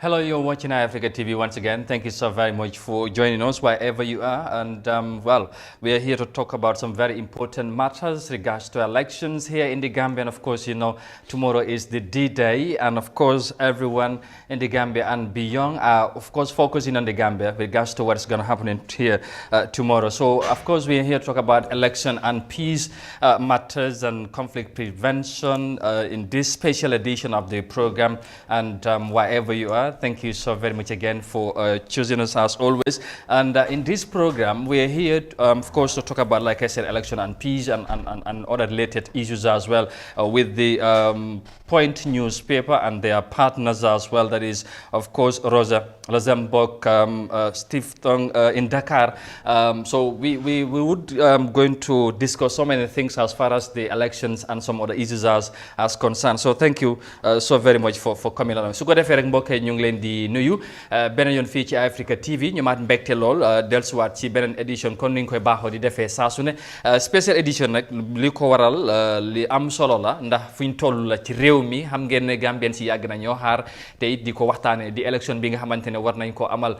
Hello, you're watching Eyeafrica TV once again. Thank you so very much for joining us wherever you are. And well, we are here to talk about some very important matters regards to elections here in the Gambia. And of course, you know, tomorrow is the D-Day. And of course, everyone in the Gambia and beyond are, of course, focusing on the Gambia with regards to what's going to happen in here tomorrow. So, of course, we are here to talk about election and peace matters and conflict prevention in this special edition of the program. And wherever you are, thank you so very much again for choosing us as always. And in this program, we are here, of course, to talk about, like I said, election and peace and other related issues as well with the Point newspaper and their partners as well. That is, of course, Rosa Luxembourg Stiftung in Dakar. So we would going to discuss so many things as far as the elections and some other issues as concerned. So thank you so very much for coming along. Su ko defee rek mbokk ñu ngi leen di nuyu beneen yoon fii ci Eyeafrica TV ñu maat mbégte lool dellusiwaat ci beneen édition kon ni ñu koy baaxoo di defee saa su ne special edition nag li ko waral li am solo la ndax fu ñu toll la ci réew mi xam ngeen ne Gambien si yàgg na ñoo xaar te it di ko waxtaane di élection bi nga xamante ne war nañ ko amal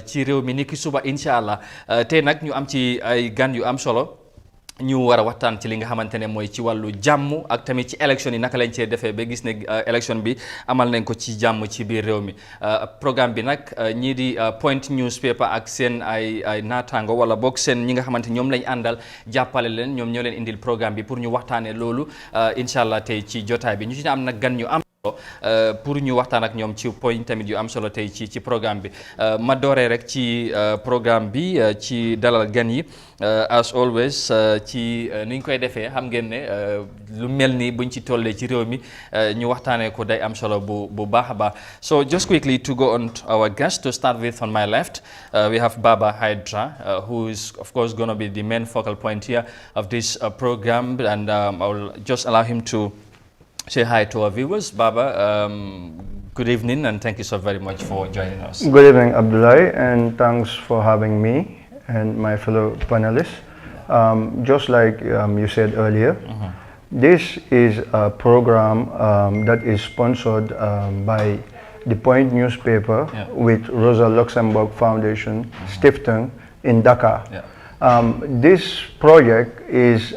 ci réew mi niki suba incha allah tey nag ñu am ci ay gan yu am solo ñu war a waxtaan ci li nga xamante ne mooy ci wàllu jàmm ak tamit ci élection yi naka lañ cee defee ba gis ne élection bi amal nañ ko ci jàmm ci biir réew mi programme bi nag ñii di Point newspaper ak seen ay naataango wala boog seen ñi nga xamante ñoom lañ àndal jàppale leen ñoom ñoo leen indil programme bi pour ñu waxtaanee loolu incha allah tey ci jotaay bi ñu ci am nag gan ñu am pour ñu waxtaan ak ñoom ci point tamit yu am solo tey ci programme bi ma dooree rek ci programme bi ci dalal gan yi as always ci ni ñu koy defee xam ngeen ne lu mel ni buñ ci tollee ci réew mi ñu waxtaanee ko day am solo bu baax a baax. So just quickly to go on to our guest, to start with on my left we have Baba Hydra who is of course going to be the main focal point here of this program, and I will just allow him to say hi to our viewers. Baba, good evening and thank you so very much for joining us. Good evening, Abdullahi, and thanks for having me and my fellow panelists. Just like you said earlier, this is a program that is sponsored by the Point newspaper with Rosa Luxembourg Foundation Stiftung in Dakar. This project is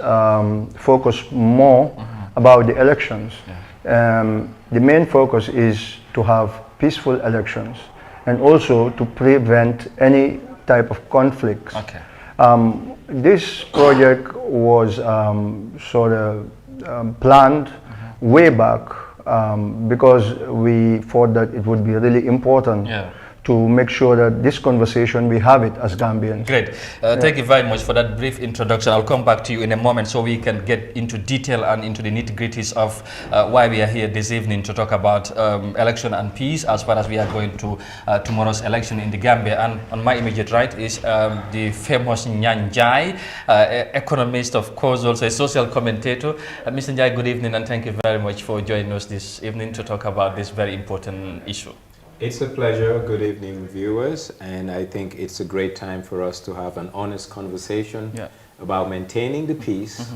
focused more about the elections. The main focus is to have peaceful elections and also to prevent any type of conflicts. This project was sort of planned way back because we thought that it would be really important to make sure that this conversation, we have it as Gambians. Great. Thank you very much for that brief introduction. I'll come back to you in a moment so we can get into detail and into the nitty-gritties of why we are here this evening to talk about election and peace, as far as we are going to tomorrow's election in the Gambia. And on my immediate right is the famous Nyan Njai, economist, of course, also a social commentator. Mr. Njai, good evening and thank you very much for joining us this evening to talk about this very important issue. It's a pleasure. Good evening, viewers. And I think it's a great time for us to have an honest conversation about maintaining the peace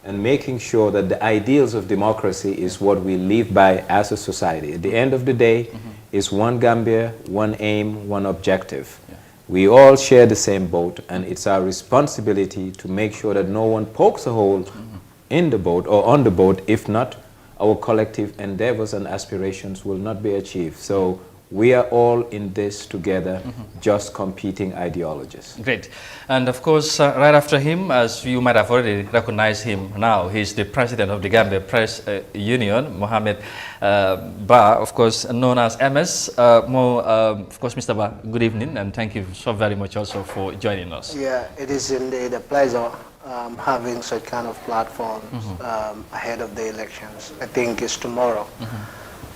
and making sure that the ideals of democracy is what we live by as a society. At the end of the day, it's one Gambia, one aim, one objective. We all share the same boat, and it's our responsibility to make sure that no one pokes a hole in the boat or on the boat. If not, our collective endeavors and aspirations will not be achieved. So we are all in this together, just competing ideologies. Great. And of course, right after him, as you might have already recognized him now, he's the president of the Gambia Press Union, Mohamed Ba, of course, known as MS. Of course, Mr. Ba, good evening, and thank you so very much also for joining us. Yeah, it is indeed a pleasure having such kind of platforms ahead of the elections. I think it's tomorrow.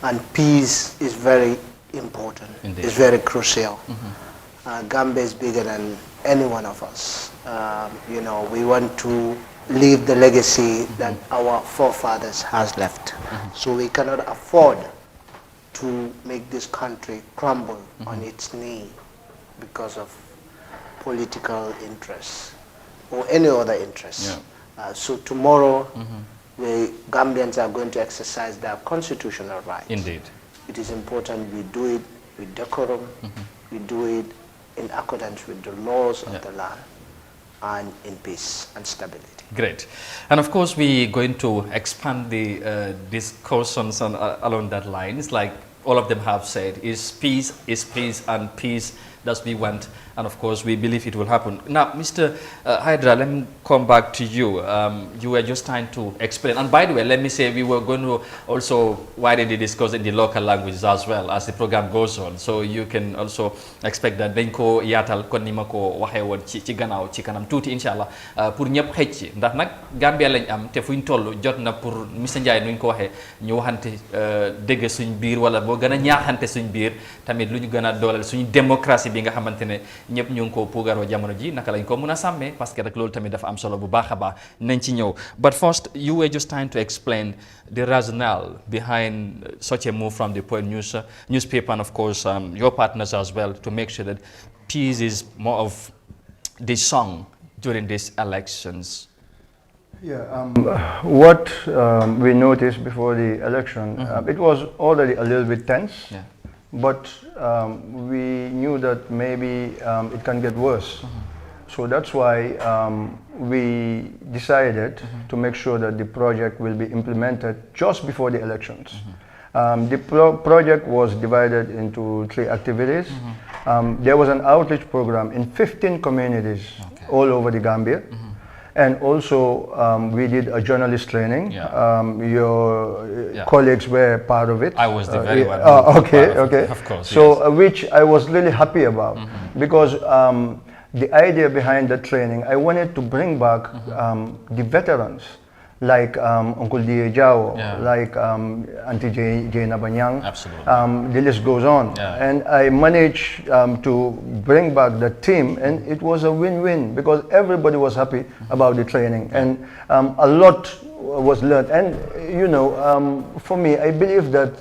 And peace is very important. Indeed. It's very crucial. Gambia is bigger than any one of us. You know, we want to leave the legacy that our forefathers has left. So we cannot afford to make this country crumble on its knee because of political interests or any other interests. So tomorrow, the Gambians are going to exercise their constitutional rights. Indeed. It is important we do it with decorum, we do it in accordance with the laws of the land, and in peace and stability. Great. And of course, we're going to expand the discussions on, along that line. It's like all of them have said, is peace, and peace that we want. And of course, we believe it will happen. Now, Mr. Hydra, let me come back to you. You were just trying to explain. And by the way, let me say we were going to also widen the discourse in the local languages as well as the program goes on. So you can also expect that dañ ko yaatal kon ni ma ko waxee woon ci gannaaw ci kanam tuuti inshallah pour ñëpp xëj ci ndax nag Gambia lañ am te fuñ toll jot na pour Mr. Ndiaye nuñ ko waxee ñu waxante dégg suñ biir wala boo gën a ñaaxante suñ biir tamit lu ñu gën a dooleel suñu démocratie bi nga xamante ne ñëpp ñu ngi ko puugaroo jamono ji naka lañ ko mën a sàmmee parce que rek loolu tamit dafa am solo bu baax a baax nañ ci ñëw. But first, you were just trying to explain the rationale behind such a move from the Point newspaper and of course your partners as well to make sure that peace is more of the song during these elections. Yeah, what we noticed before the election, it was already a little bit tense. Yeah. But we knew that maybe it can get worse. So that's why we decided to make sure that the project will be implemented just before the elections. The project was divided into 3 activities. There was an outreach program in 15 communities all over the Gambia. And also, we did a journalist training. Your colleagues were part of it. I was the very one. Okay. Of course. So, which I was really happy about, because the idea behind the training, I wanted to bring back the veterans, like Uncle D.A. Jao, like Auntie Jane Abanyang. Absolutely. The list goes on. And I managed to bring back the team, and it was a win-win because everybody was happy about the training, and a lot was learned. And you know, for me, I believe that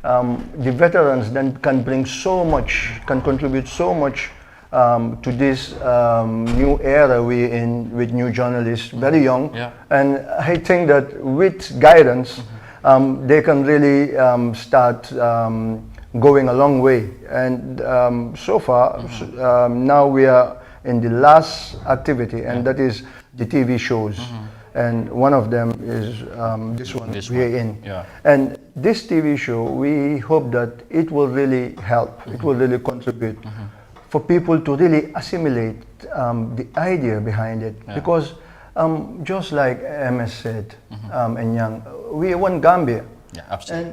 the veterans then can bring so much, can contribute so much to this new era we're in with new journalists, very young. And I think that with guidance, they can really start going a long way. And so far, now we are in the last activity, and that is the TV shows. And one of them is this one we're in. And this TV show, we hope that it will really help, it will really contribute for people to really assimilate the idea behind it. Because just like MS said, and Young, we want Gambia. Absolutely.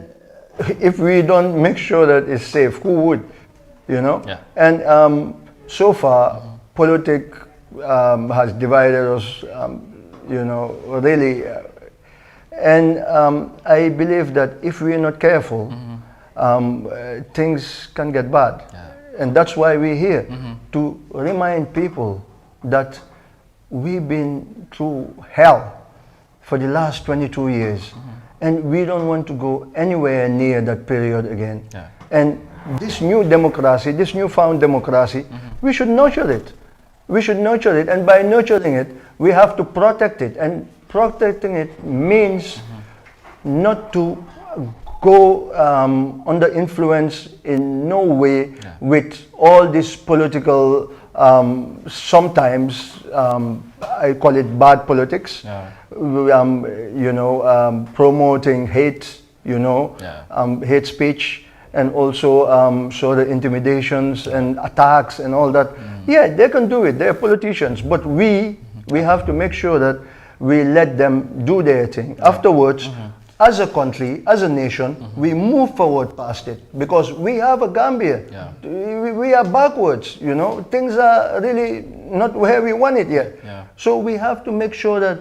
And if we don't make sure that it's safe, who would? You know? And so far, politics has divided us, you know, really. And I believe that if we're not careful, things can get bad. And that's why we're here, to remind people that we've been through hell for the last 22 years. And we don't want to go anywhere near that period again. And this new democracy, this newfound democracy, we should nurture it. We should nurture it. And by nurturing it, we have to protect it. And protecting it means not to go under influence in no way with all this political, sometimes I call it bad politics, you know, promoting hate, you know, hate speech, and also sort of intimidations and attacks and all that. Yeah, they can do it, they're politicians, but we have to make sure that we let them do their thing. Afterwards, as a country, as a nation, we move forward past it, because we have a Gambia. We are backwards, you know. Things are really not where we want it yet. So we have to make sure that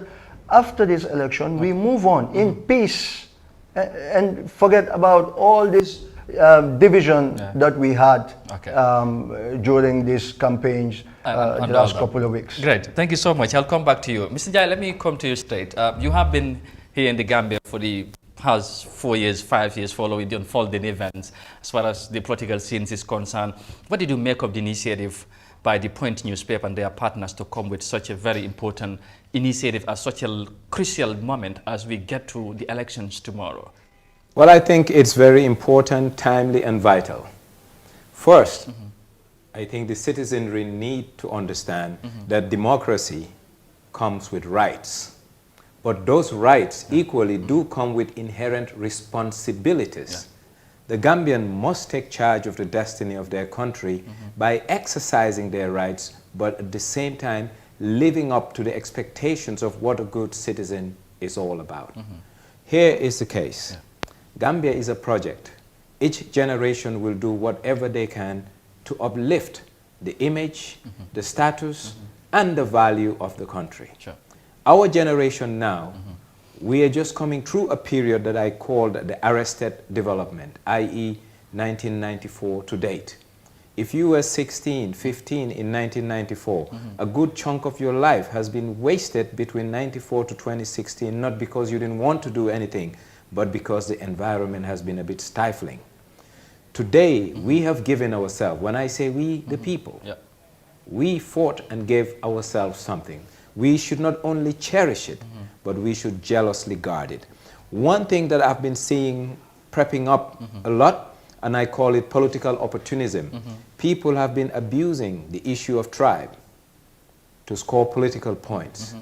after this election, we move on in peace and forget about all this division that we had during these campaigns the last couple of weeks. Great, thank you so much. I'll come back to you. Mr. Jai, let me come to you straight. You have been here in the Gambia for the past 4 years, 5 years, following the unfolding events as far as the political scene is concerned. What did you make of the initiative by the Point newspaper and their partners to come with such a very important initiative at such a crucial moment as we get to the elections tomorrow? Well, I think it's very important, timely, and vital First, I think the citizenry need to understand that democracy comes with rights. But those rights equally do come with inherent responsibilities. The Gambian must take charge of the destiny of their country by exercising their rights, but at the same time living up to the expectations of what a good citizen is all about. Here is the case. Gambia is a project. Each generation will do whatever they can to uplift the image, the status, and the value of the country. Sure. Our generation now, we are just coming through a period that I called the arrested development, i.e. 1994 to date. If you were 16, 15 in 1994, a good chunk of your life has been wasted between 94 to 2016, not because you didn't want to do anything, but because the environment has been a bit stifling. Today, we have given ourselves, when I say we, the people, we fought and gave ourselves something. We should not only cherish it, but we should jealously guard it. One thing that I've been seeing prepping up a lot, and I call it political opportunism. People have been abusing the issue of tribe to score political points.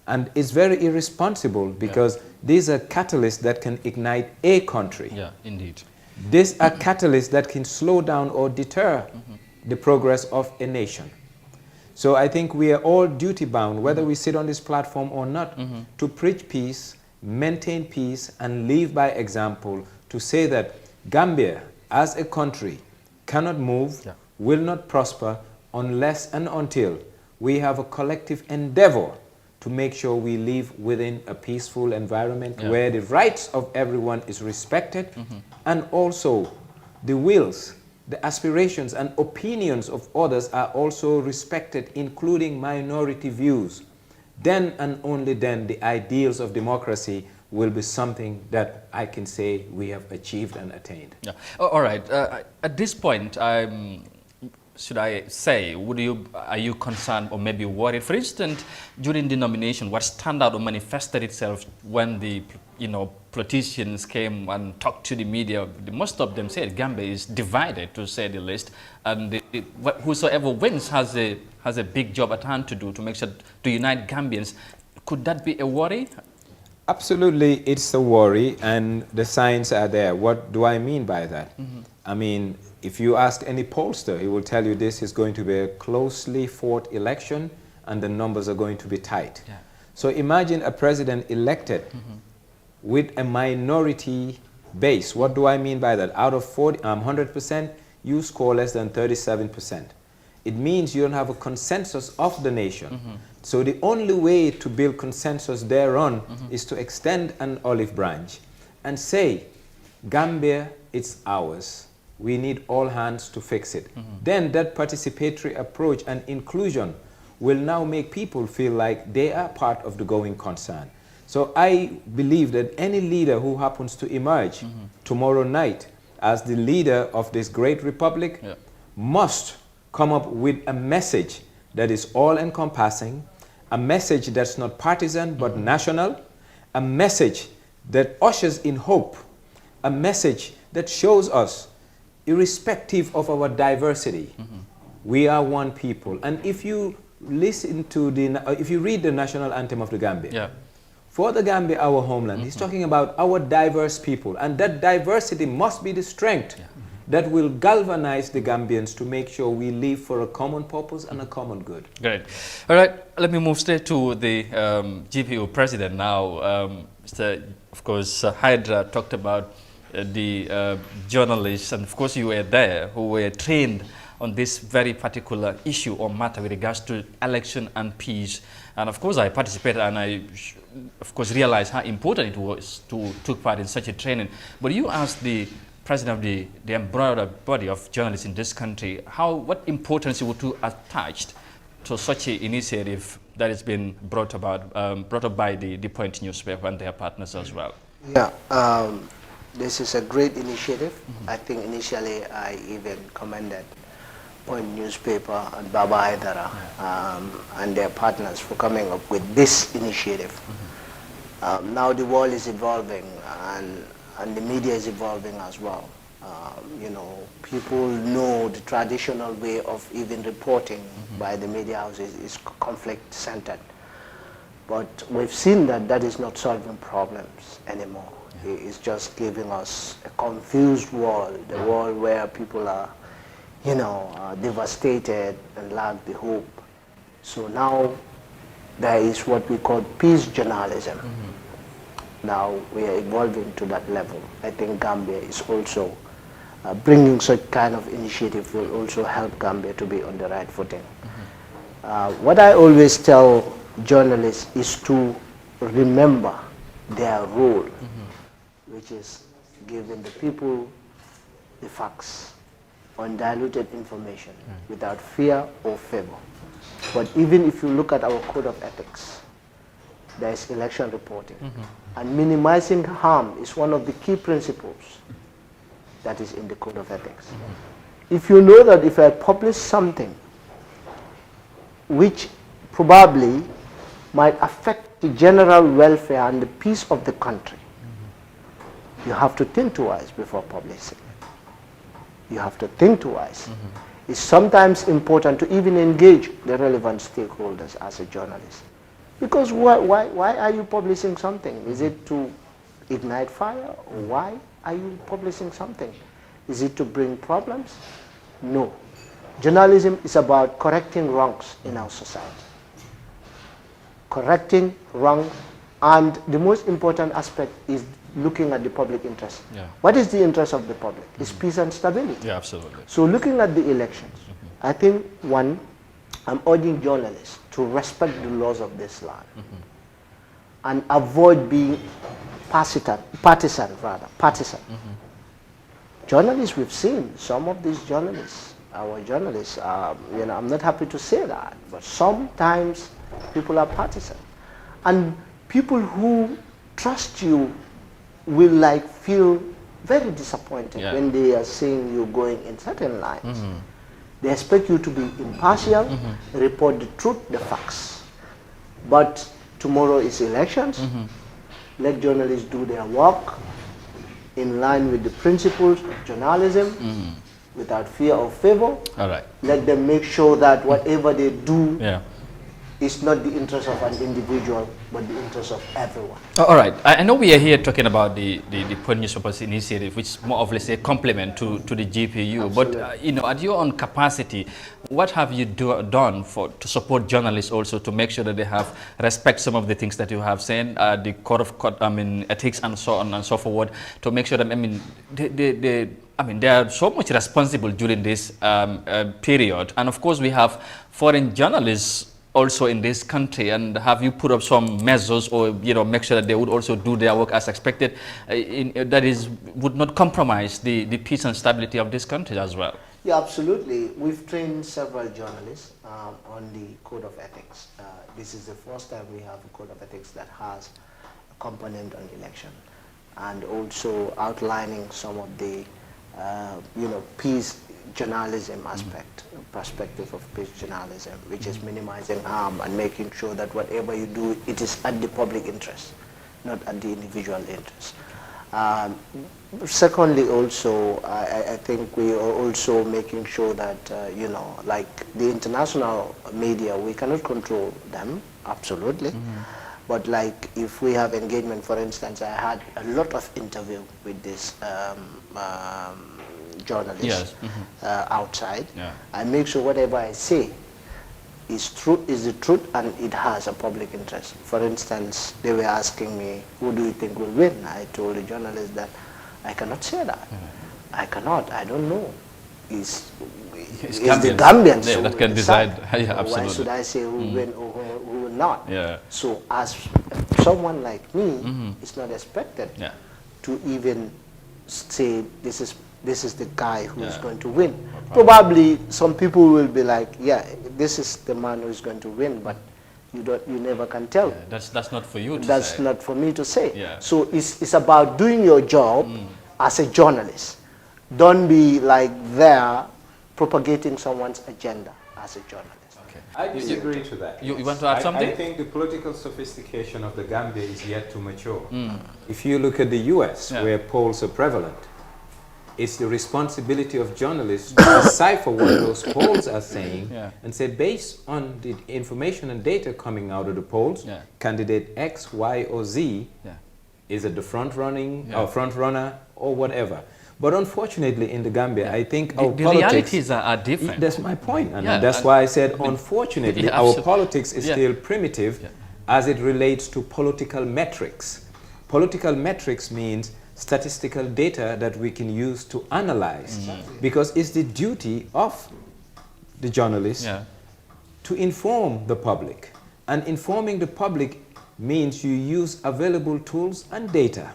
And it's very irresponsible because these are catalysts that can ignite a country. Yeah, indeed. These are catalysts that can slow down or deter the progress of a nation. So I think we are all duty-bound, whether we sit on this platform or not, to preach peace, maintain peace, and live by example to say that Gambia, as a country, cannot move, will not prosper unless and until we have a collective endeavor to make sure we live within a peaceful environment where the rights of everyone is respected, and also the wills, the aspirations and opinions of others are also respected, including minority views. Then and only then the ideals of democracy will be something that I can say we have achieved and attained. Yeah. All right. At this point, should I say, are you concerned or maybe worried? For instance, during the nomination, what stand out or manifested itself when the politicians came and talked to the media? Most of them said Gambia is divided, to say the least, and whosoever wins has a big job at hand to do to make sure to unite Gambians. Could that be a worry? Absolutely, it's a worry, and the signs are there. What do I mean by that? I mean, if you ask any pollster, he will tell you this is going to be a closely fought election and the numbers are going to be tight. So imagine a president elected with a minority base. What do I mean by that? Out of 100%, you score less than 37%. It means you don't have a consensus of the nation. So the only way to build consensus thereon is to extend an olive branch and say, Gambia, it's ours. We need all hands to fix it. Then that participatory approach and inclusion will now make people feel like they are part of the going concern. So I believe that any leader who happens to emerge tomorrow night as the leader of this great republic must come up with a message that is all-encompassing, a message that's not partisan but national, a message that ushers in hope, a message that shows us, irrespective of our diversity, we are one people. And if you listen to if you read the national anthem of the Gambia, for the Gambia, our homeland, he's talking about our diverse people, and that diversity must be the strength that will galvanize the Gambians to make sure we live for a common purpose and a common good. Great. All right, let me move straight to the GPO president now. Of course, Hydra talked about the journalists, and of course you were there, who were trained on this very particular issue or matter with regards to election and peace. And of course I participated, and I of course realized how important it was to take part in such a training. But you asked the president of the embroidered body of journalists in this country, what importance you would attach to such an initiative that has been brought up by the Point newspaper and their partners as well. Yeah, this is a great initiative. I think initially I even commended Point newspaper and Baba Aydara and their partners for coming up with this initiative. Now the world is evolving and the media is evolving as well. You know, people know the traditional way of even reporting by the media houses is conflict-centered. But we've seen that that is not solving problems anymore. It's just giving us a confused world, a world where people are, you know, devastated and lack the hope. So now there is what we call peace journalism. Now we are evolving to that level. I think Gambia is also bringing such kind of initiative will also help Gambia to be on the right footing. What I always tell journalists is to remember their role, which is giving the people the facts, undiluted information, without fear or favor. But even if you look at our code of ethics, there is election reporting. And minimizing harm is one of the key principles that is in the code of ethics. If you know that if I publish something which probably might affect the general welfare and the peace of the country, you have to think twice before publishing it. You have to think twice. It's sometimes important to even engage the relevant stakeholders as a journalist. Because why are you publishing something? Is it to ignite fire? Or why are you publishing something? Is it to bring problems? No. Journalism is about correcting wrongs in our society. Correcting wrong, and the most important aspect is looking at the public interest. What is the interest of the public? It's peace and stability. Yeah, absolutely. So looking at the elections, I think one, I'm urging journalists to respect the laws of this land and avoid being partisan. Journalists, we've seen some of these journalists, our journalists, you know, I'm not happy to say that, but sometimes people are partisan. And people who trust you will like feel very disappointed when they are seeing you going in certain lines. They expect you to be impartial, report the truth, the facts. But tomorrow is elections. Let journalists do their work in line with the principles of journalism, without fear or favor. All right. Let them make sure that whatever they do is not the interest of an individual, but the interest of everyone. All right. I know we are here talking about the Point Newspapers initiative, which is more of a complement to the GPU. Absolutely. But you know, at your own capacity, what have you done to support journalists also to make sure that they have respect some of the things that you have said, the code of ethics and so on and so forward, to make sure that they are so much responsible during this period. And of course, we have foreign journalists also in this country, and have you put up some measures, or you know, make sure that they would also do their work as expected, would not compromise the peace and stability of this country as well? Yeah, absolutely. We've trained several journalists on the code of ethics. This is the first time we have a code of ethics that has a component on election, and also outlining some of the you know, peace journalism aspect, perspective of peace journalism, which is minimizing harm and making sure that whatever you do, it is at the public interest, not at the individual interest. Secondly, also, I think we are also making sure that, you know, like the international media, we cannot control them, absolutely. But like if we have engagement, for instance, I had a lot of interview with this journalists outside. I make sure whatever I say is the truth, and it has a public interest. For instance, they were asking me, who do you think will win? I told the journalist that I cannot say that. I cannot, I don't know. It's the Gambians that can decide. Why should I say who will win or who will not? So as someone like me, it's not expected to even say this is the guy who is going to win. Probably some people will be like, yeah, this is the man who is going to win, but you never can tell. That's not for you to say. That's not for me to say. So it's about doing your job as a journalist. Don't be like there propagating someone's agenda as a journalist. I disagree to that. You want to add something? I think the political sophistication of the Gambia is yet to mature. If you look at the US, where polls are prevalent, It's the responsibility of journalists to decipher what those polls are saying and say, based on the information and data coming out of the polls, candidate X, Y, or Z is it the front runner or whatever. But unfortunately, in the Gambia, I think our the politics... realities are different. That's my point. And that's why I said, unfortunately, our politics is still primitive as it relates to political metrics. Political metrics means statistical data that we can use to analyze. Because it's the duty of the journalist to inform the public. And informing the public means you use available tools and data.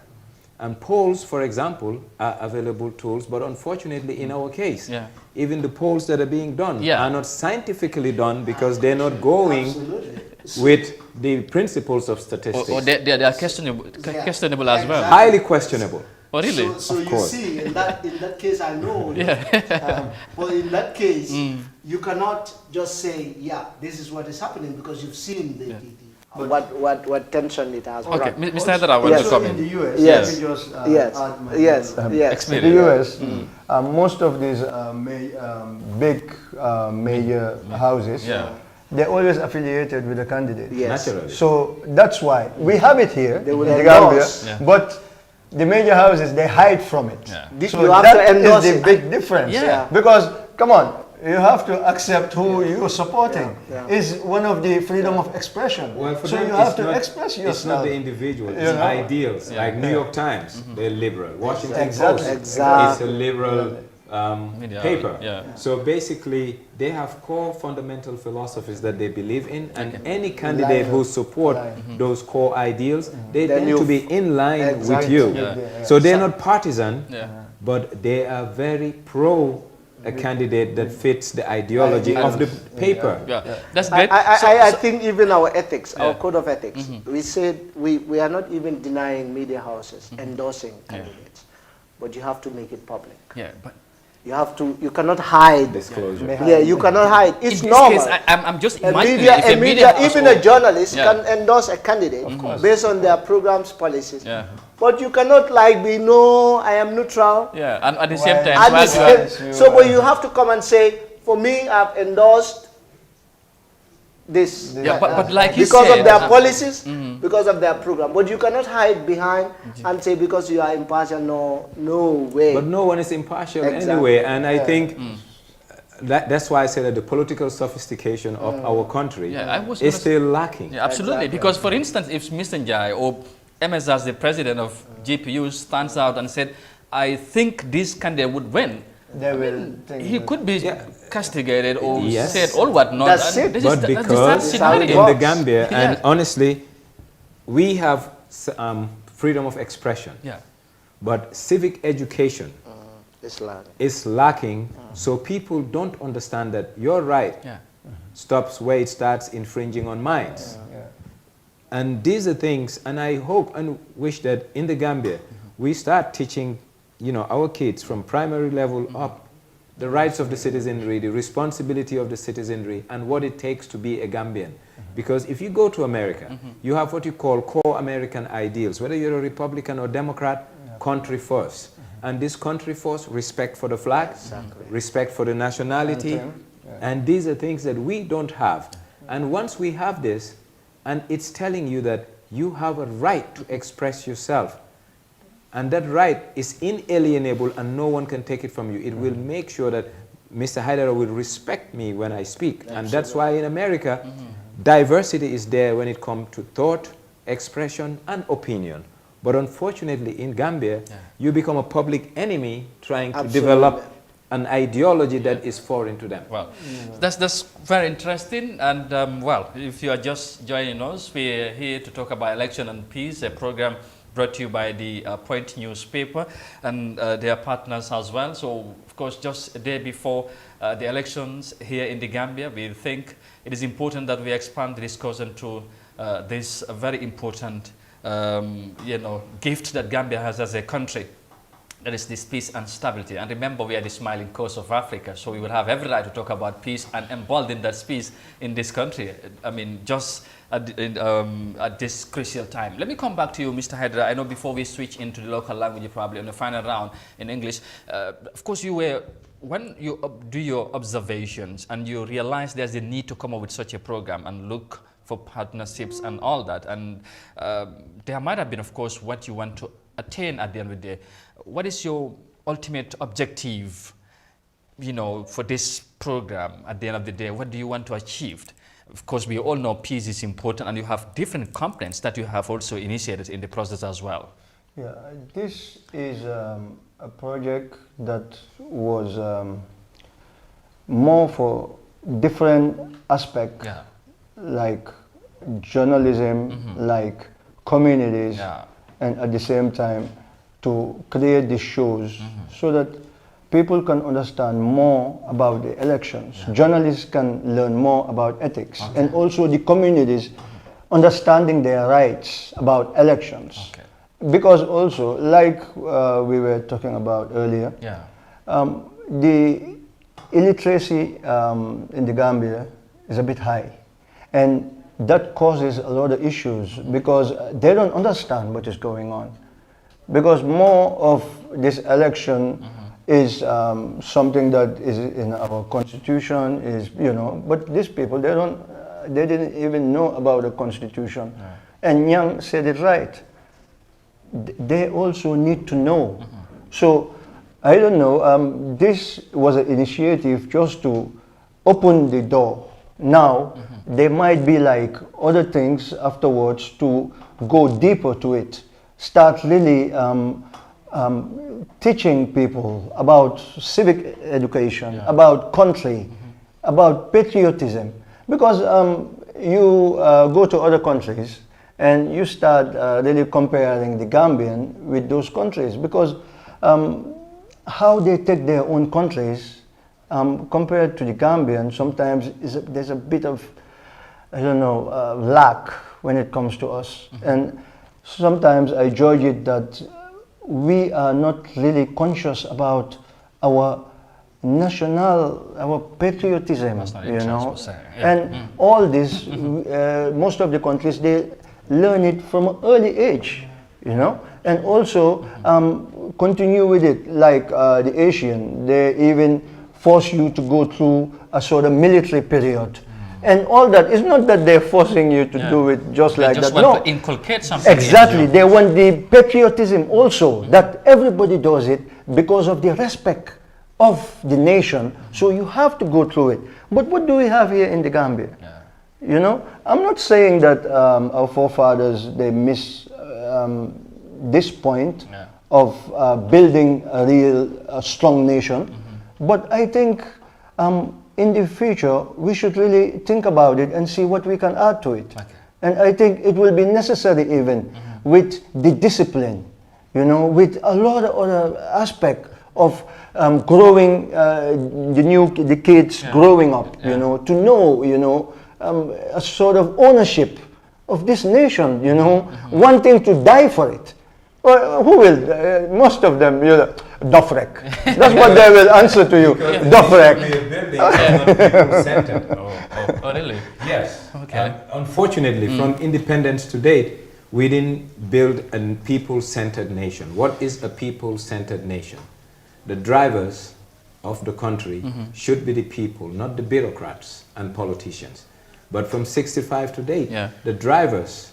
And polls, for example, are available tools, but unfortunately in our case, even the polls that are being done are not scientifically done because they're not going with the principles of statistics. Or they are questionable as well. Highly questionable. Oh, really? So you see, in that case, I know. But in that case, you cannot just say, yeah, this is what is happening because you've seen the what tension it has. Okay, Mr. Hedera, I want to come in. In the US, yes. In the US, most of these big major houses, they're always affiliated with a candidate. Naturally. So that's why we have it here in the Gambia, but the major houses, they hide from it. So you that is the big difference. Because, come on, you have to accept who you're supporting. Is one of the freedom of expression. Well, for so them, you have to express yourself. It's not the individual, it's ideals. Like New York Times, they're liberal. Washington Post is a liberal paper. So basically, they have core fundamental philosophies that they believe in, and any candidate who support those core ideals, they tend to be in line with you. So they're not partisan, but they are very pro a candidate that fits the ideology of the paper. That's great. I think even our ethics, our code of ethics, we said we are not even denying media houses endorsing candidates, but you have to make it public. But you have to. You cannot hide. Disclosure. You cannot hide. It's in normal. This case, I'm just imagining even a journalist can endorse a candidate based on their programs, policies. But you cannot be I am neutral. And at the same time, but you have to come and say, for me, I've endorsed this. But like you because said, of their policies, because of their program. But you cannot hide behind and say because you are impartial. No way. But no one is impartial anyway, and I think that's why I say that the political sophistication of our country is still lacking. Absolutely, because for instance, if Mr. Njai or MS as the president of GPU stands out and said, I think this candidate would win, he could be castigated or said all whatnot. That's it. But because in the Gambia, and honestly, we have freedom of expression, but civic education is lacking, so people don't understand that your right stops where it starts infringing on mine. And these are things, and I hope and wish that in the Gambia, we start teaching our kids from primary level up the rights of the citizenry, the responsibility of the citizenry, and what it takes to be a Gambian. Because if you go to America, you have what you call core American ideals. Whether you're a Republican or Democrat, country first. And this country first, respect for the flag, respect for the nationality, and these are things that we don't have. And once we have this, and it's telling you that you have a right to express yourself, and that right is inalienable and no one can take it from you. It will make sure that Mr. Hedera will respect me when I speak. And that's why in America, diversity is there when it comes to thought, expression, and opinion. But unfortunately, in Gambia, you become a public enemy trying to develop an ideology that is foreign to them. Well, that's very interesting. And well, if you are just joining us, we're here to talk about election and peace, a program brought to you by the Point newspaper and their partners as well. So, of course, just a day before the elections here in the Gambia, we think it is important that we expand the discussion to this very important, gift that Gambia has as a country. That is this peace and stability. And remember, we are the smiling coast of Africa, so we will have every right to talk about peace and embolden that peace in this country. I mean, just at this crucial time. Let me come back to you, Mr. Hydra. I know before we switch into the local language, probably on the final round in English, of course, when you do your observations and you realize there's a need to come up with such a program and look for partnerships and all that, and there might have been, of course, what you want to attain at the end of the day. What is your ultimate objective, you know, for this program at the end of the day? What do you want to achieve? Of course, we all know peace is important, and you have different components that you have also initiated in the process as well. Yeah, this is a project that was more for different aspects, like journalism, like communities, and at the same time to create these shows so that people can understand more about the elections. Journalists can learn more about ethics, and also the communities understanding their rights about elections. Because also, like we were talking about earlier, the illiteracy in the Gambia is a bit high, and that causes a lot of issues because they don't understand what is going on. Because more of this election is something that is in our constitution, is, you know, but these people, they didn't even know about the constitution. And Nyang said it right. They also need to know. So I don't know, this was an initiative just to open the door. Now there might be like other things afterwards to go deeper to it. Start really teaching people about civic education, about country, about patriotism. Because you go to other countries and you start really comparing the Gambian with those countries, because how they take their own countries compared to the Gambian, sometimes there's a bit of, I don't know, lack when it comes to us. And sometimes I judge it that we are not really conscious about our our patriotism, you know. And all this, most of the countries, they learn it from an early age, you know. And also continue with it, like the Asian, they even force you to go through a sort of military period. And all that, it's not that they're forcing you to do it just like that. No, to inculcate something. Exactly, they want the patriotism also, that everybody does it because of the respect of the nation. So you have to go through it. But what do we have here in the Gambia? You know, I'm not saying that our forefathers, they miss this point of building a real strong nation. But I think in the future, we should really think about it and see what we can add to it. And I think it will be necessary even with the discipline, you know, with a lot of other aspects of growing the kids growing up, you know, to know, you know, a sort of ownership of this nation, you know, wanting to die for it. Well, who will? Most of them, you know, Dofrek. That's what they will answer to you. Dofrek. People-centered. Oh, really? Yes. Okay. Unfortunately, from independence to date, we didn't build a people-centered nation. What is a people-centered nation? The drivers of the country should be the people, not the bureaucrats and politicians. But from 65 to date, the drivers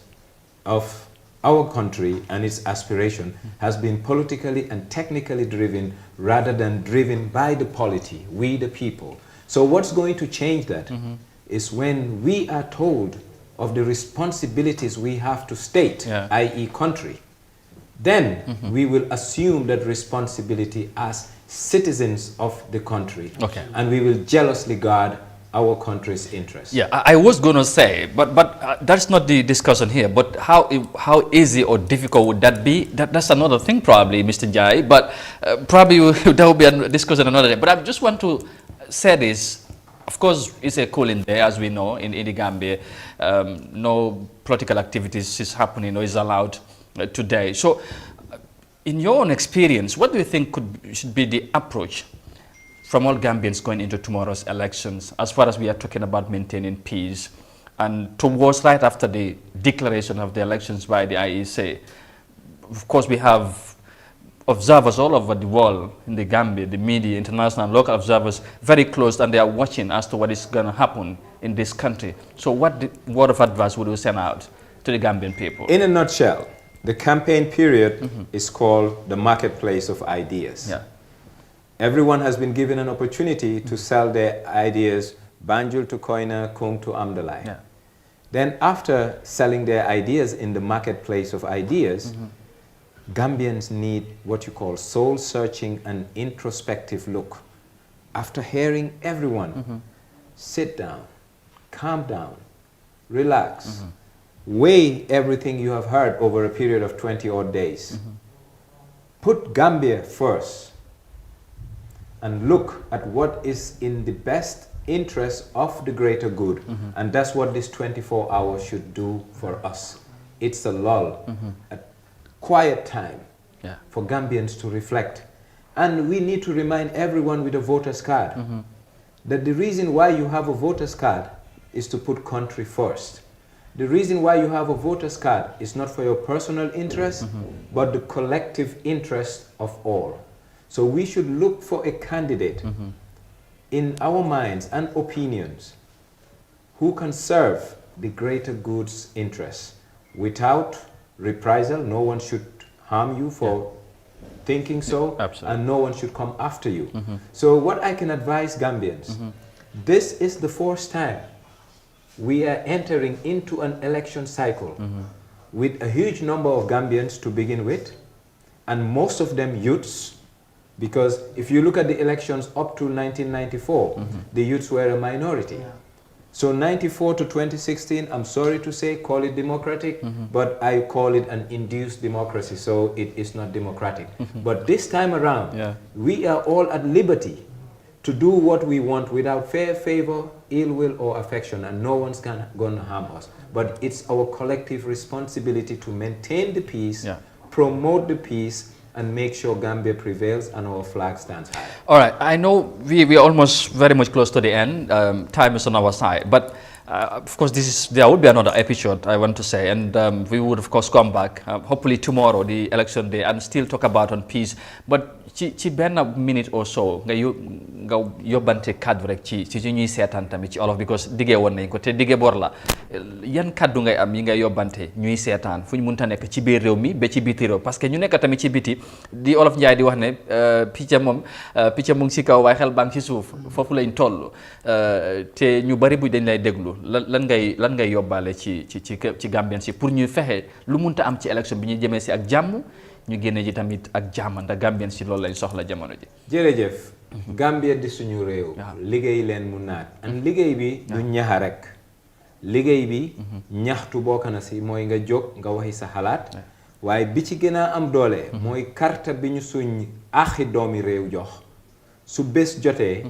of our country and its aspiration has been politically and technically driven rather than driven by the polity, we the people. So what's going to change that is when we are told of the responsibilities we have to state, i.e. country, then we will assume that responsibility as citizens of the country, and we will jealously guard our country's interests. Yeah, I was going to say, but that's not the discussion here. But how easy or difficult would that be? That's another thing, probably, Mr. Jai. But probably there will be a discussion another day. But I just want to say this. Of course, it's a cooling day, as we know, in the Gambia. No political activities is happening or is allowed today. So In your own experience, what do you think should be the approach from all Gambians going into tomorrow's elections, as far as we are talking about maintaining peace, and towards right after the declaration of the elections by the IEC? Of course, we have observers all over the world, in the Gambia, the media, international and local observers, very close, and they are watching as to what is going to happen in this country. So what word of advice would you send out to the Gambian people? In a nutshell, the campaign period is called the marketplace of ideas. Yeah. Everyone has been given an opportunity to sell their ideas, Banjul to Koina, Kung to Amdalai. Yeah. Then after selling their ideas in the marketplace of ideas, Gambians need what you call soul-searching and introspective look. After hearing everyone, sit down, calm down, relax, weigh everything you have heard over a period of 20-odd days. Put Gambia first and look at what is in the best interest of the greater good. And that's what this 24 hours should do for us. It's a lull, a quiet time for Gambians to reflect. And we need to remind everyone with a voter's card that the reason why you have a voter's card is to put country first. The reason why you have a voter's card is not for your personal interest, but the collective interest of all. So we should look for a candidate in our minds and opinions who can serve the greater good's interests without reprisal. No one should harm you for thinking so, and no one should come after you. So what I can advise Gambians, this is the first time we are entering into an election cycle with a huge number of Gambians to begin with, and most of them youths, because if you look at the elections up to 1994, the youths were a minority. So 94 to 2016, I'm sorry to say, call it democratic, but I call it an induced democracy, so it is not democratic. But this time around, we are all at liberty to do what we want without fair favor, ill will, or affection, and no one's going to harm us. But it's our collective responsibility to maintain the peace, promote the peace, and make sure Gambia prevails and our flag stands high. All right, I know we are almost very much close to the end. Time is on our side, but of course there will be another episode, I want to say, and we would of course come back, hopefully tomorrow, the election day, and still talk about on peace. But ci benn minute or so nga yóbbante kaddu rek ci ñuy seetaan tamit ci olof, because diggee woon nañ ko te diggee bor la, yan kaddu ngay am yi ngay yóbbante ñuy seetaan fu ñu mënta nekk ci biir réew mi ba ci biti réew, parce que ñu nekk tamit ci biti di olof Njaay di wax ne picc mu ngi ci kaw waaye xel baa ngi ci suuf, foofu lañ toll, te ñu bari bu dañ lay déglu lan ngay yóbbaale ci Gambien si pour ñu fexe lu mënta am ci élection bi ñu jëmee si ak jàmm, ñu génne ji tamit ak jàmm, ndax Gambien si loolu lañ soxla jamono ji. jërëjëf. Gambia di suñu réew. liggéey leen mu naat. and liggéey bi du ñaxa rek. liggéey bi ñaxtu bokk na si mooy nga jóg nga waxi sa xalaat. waaye bi ci gën a am doole. mooy karta bi ñu suñ axi doomi réew jox. su bés jotee.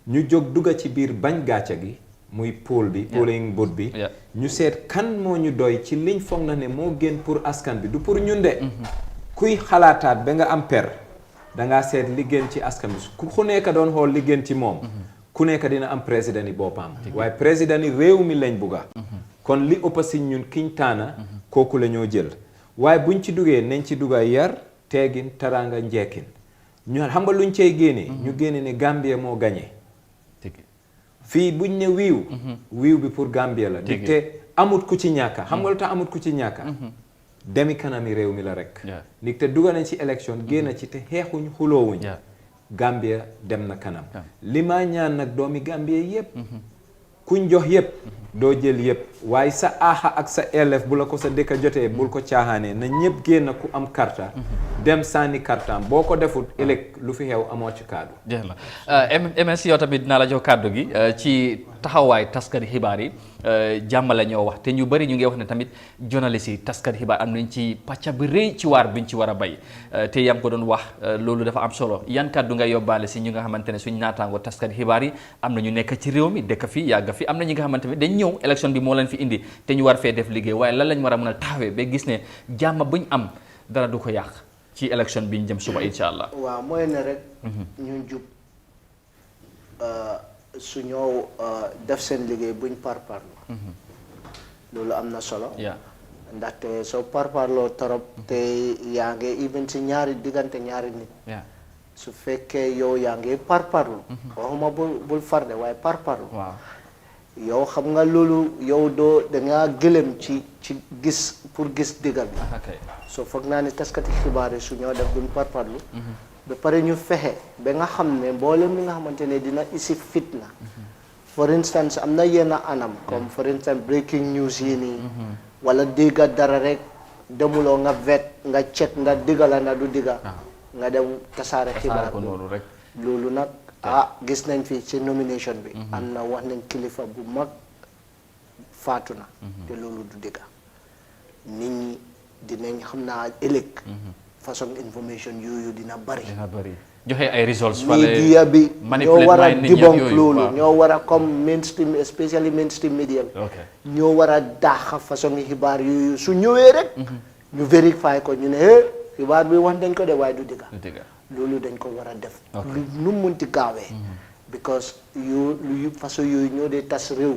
ñu jóg dugga ci biir bañ gàcca gi. muy pool bi polling booth bi. ñu seet kan moo ñu doy ci liñ foog na ne moo gën pour askan bi du pour ñun de. kuy xalaataat ba nga am per dangaa seet li gën ci askan bi ku nekk doon xool li gën ci moom ku nekk dina am président yi boppam waaye président yi réew mi lañ bugga kon li ëpp si ñun kiñ taana kooku la ñoo jël waaye buñ ci duggee nañ ci dugga yar teegin taranga njekkin ñu xam nga luñ cey génne ñu génne ne Gambia moo gañe fii buñ ne wiiw bi pour Gambia la te amut ku ci ñàkka xam nga lu tax amut ku ci ñàkka demi kanami réew mi la rek nit te dugga nañ ci élection génn ci te xeexuñ xuloowuñ Gambia dem na kanam li ma ñaan nag doomi Gambia yépp kuñ jox yépp doo jël yépp waaye sa aaxa ak sa élève bu la ko sa dëkk jotee bul ko caaxaanee na ñépp génn ku am karta dem sànni kartaam boo ko defut ëllëg lu fi xew amoo ci kaddu. jeex na MS yow tamit dinaa la jox kaddu gi ci taxawaay taskati xibaar yi jàmm la ñoo wax te ñu bëri ñu ngi wax ne tamit journaliste yi taskati xibaar am nañ ci pàcca bi rëy ci waar biñ ci war a bay te yaa ngi ko doon wax loolu dafa am solo yan kaddu nga yóbbaale si ñu nga xamante ne suñ naataango taskati xibaar yi am na ñu nekk ci réew mi dëkk fi yàgg fi am na ñi nga xamante ne dañ ñëw élection bi moo leen fi indi te ñu war fee def liggéey waaye lan lañ war a mën a taxawee ba gis ne jàmm buñ am dara du ko yàq. ci élection bi ñu jëm suba incha allah. waaw mooy ne rek. ñu jub su ñoo def seen liggéey buñ parparloo. loolu am na solo. ndaxte soo parparloo torop te yaa ngi even si diggante ñaari nit. su fekkee yow yaa ngi parparlu. waxuma bul farde waaye parparlu. yow xam nga loolu yow doo dangaa gëlëm ci gis pour gis digga bi. so foog naa ne taskati xibaar yi su ñoo def buñ parparlu. ba pare ñu fexe ba nga xam ne mboolem mi nga xamante ne dina isi fitna. for instance am na yenn anam comme for instance breaking news yi nii. wala digga dara rek demuloo nga vet nga check nga digga la na du digga. nga dem tasaare xibaar loolu nag gis nañ fi ci nomination bi am na wax nañ kilifa bu mag faatu na te loolu du dëgg nit ñi dinañ xam naa ëllëg façon information yooyu dina bari joxe ay results media bi ñoo war a debunk loolu ñoo war a comme mainstream especially mainstream media bi ñoo war a daaxa façon xibaar yooyu su ñëwee rek ñu vérifier ko ñu ne xibaar bi wax dañ ko de waaye du dëgg loolu dañ ko war a def lu nu munti gaawee because yu façon yooyu ñoo dee tas réew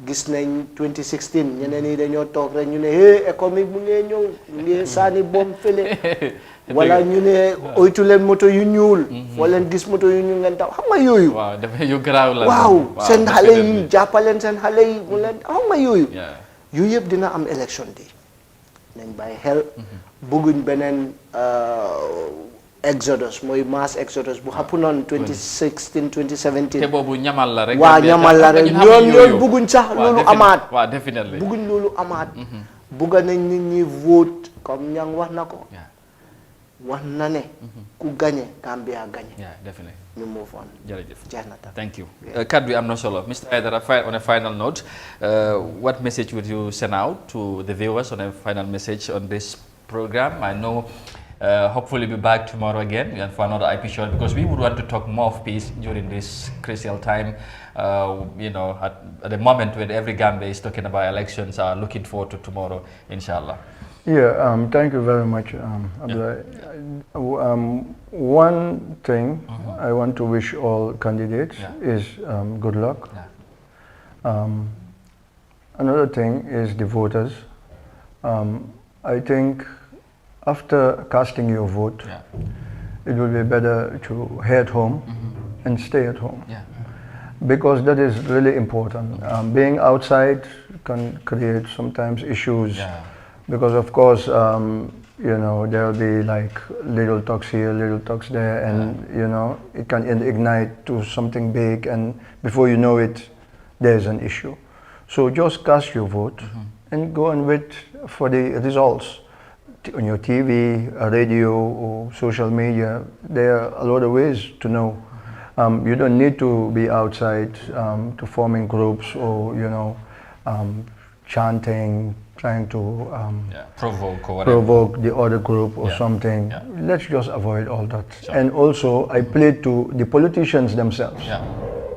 gis nañ 2016 ñeneen yi dañoo toog rek ñu ne économique mu ngee ñëw ñu ngee saani bom fële wala ñu ne oytu leen moto yu ñuul foo leen gis moto yu ñuul ngeen taw xam nga yooyu waaw seen xale yi jàppaleen seen xale yi mu leen xam nga yooyu yëpp dina am élection di nañ bàyyi xel bëgguñ beneen exodus mooy mass exodus bu happen on 2016 2017 te boobu ñamal la rek waaw ñamal la rek ñoom bëgguñ sax loolu amaat waaw definitely bëgguñ loolu amaat bëgga nañ nit ñi vote comme ñang wax na ko wax na ne ku gagné Gambia gagné definitely ñu move on jërëjëf jeex na thank you kaddu yi am na solo Mr. Aidara on a final note what message would you send out to the viewers on a final message on this program? I know hopefully be back tomorrow again and for another episode because we would want to talk more of peace during this crucial time. You know, at the moment when every Gambia is talking about elections, looking forward to tomorrow, inshallah. Yeah, thank you very much, Abdullah. One thing I want to wish all candidates is good luck. Another thing is the voters. I think after casting your vote, it will be better to head home and stay at home. Because that is really important. Being outside can create sometimes issues because of course, you know, there will be like little talks here, little talks there, and you know, it can ignite to something big, and before you know it, there's an issue. So just cast your vote and go and wait for the results. On your TV, radio, or social media, there are a lot of ways to know. You don't need to be outside to forming groups or, you know, chanting, trying to provoke the other group or something. Let's just avoid all that. And also, I plead to the politicians themselves.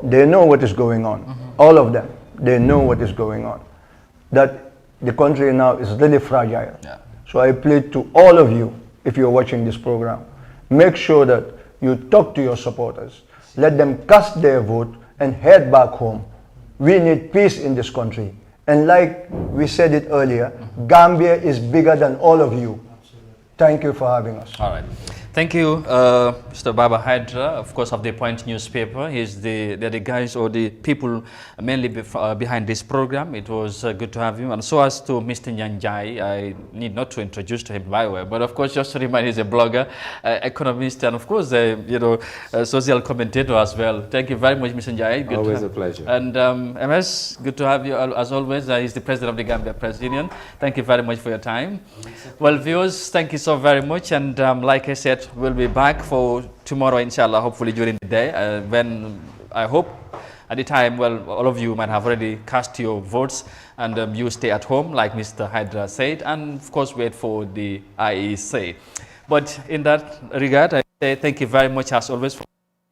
They know what is going on. All of them, they know what is going on. That the country now is really fragile. So I plead to all of you, if you're watching this program, make sure that you talk to your supporters. Let them cast their vote and head back home. We need peace in this country. And like we said it earlier, Gambia is bigger than all of you. Thank you for having us. All right. Thank you, Mr. Baba Hydra, of course, of the Point newspaper. They're the guys or the people mainly behind this program. It was good to have him. And so as to Mr. Nyanjai, I need not to introduce to him by the way, but of course, just to remind, he's a blogger, economist, and of course, you know, social commentator as well. Thank you very much, Mr. Nyanjai. Always a pleasure. And MS, good to have you as always. He's the president of the Gambia Press Union. Thank you very much for your time. Well, viewers, thank you so very much. And like I said, we'll be back for tomorrow, inshallah, hopefully during the day, when I hope at the time, well, all of you might have already cast your votes, and you stay at home, like Mr. Hydra said, and of course wait for the IEC. But in that regard, I say thank you very much as always for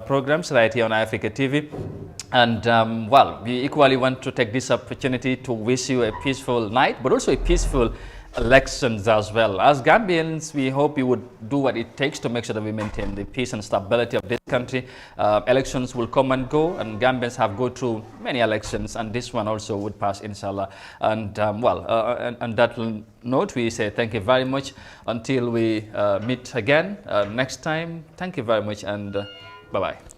programs right here on Eyeafrica TV. And well, we equally want to take this opportunity to wish you a peaceful night, but also a peaceful elections as well. As Gambians, we hope you would do what it takes to make sure that we maintain the peace and stability of this country. Elections will come and go, and Gambians have go through many elections, and this one also would pass, inshallah. And on that note, we say thank you very much until we meet again next time. Thank you very much, and bye-bye.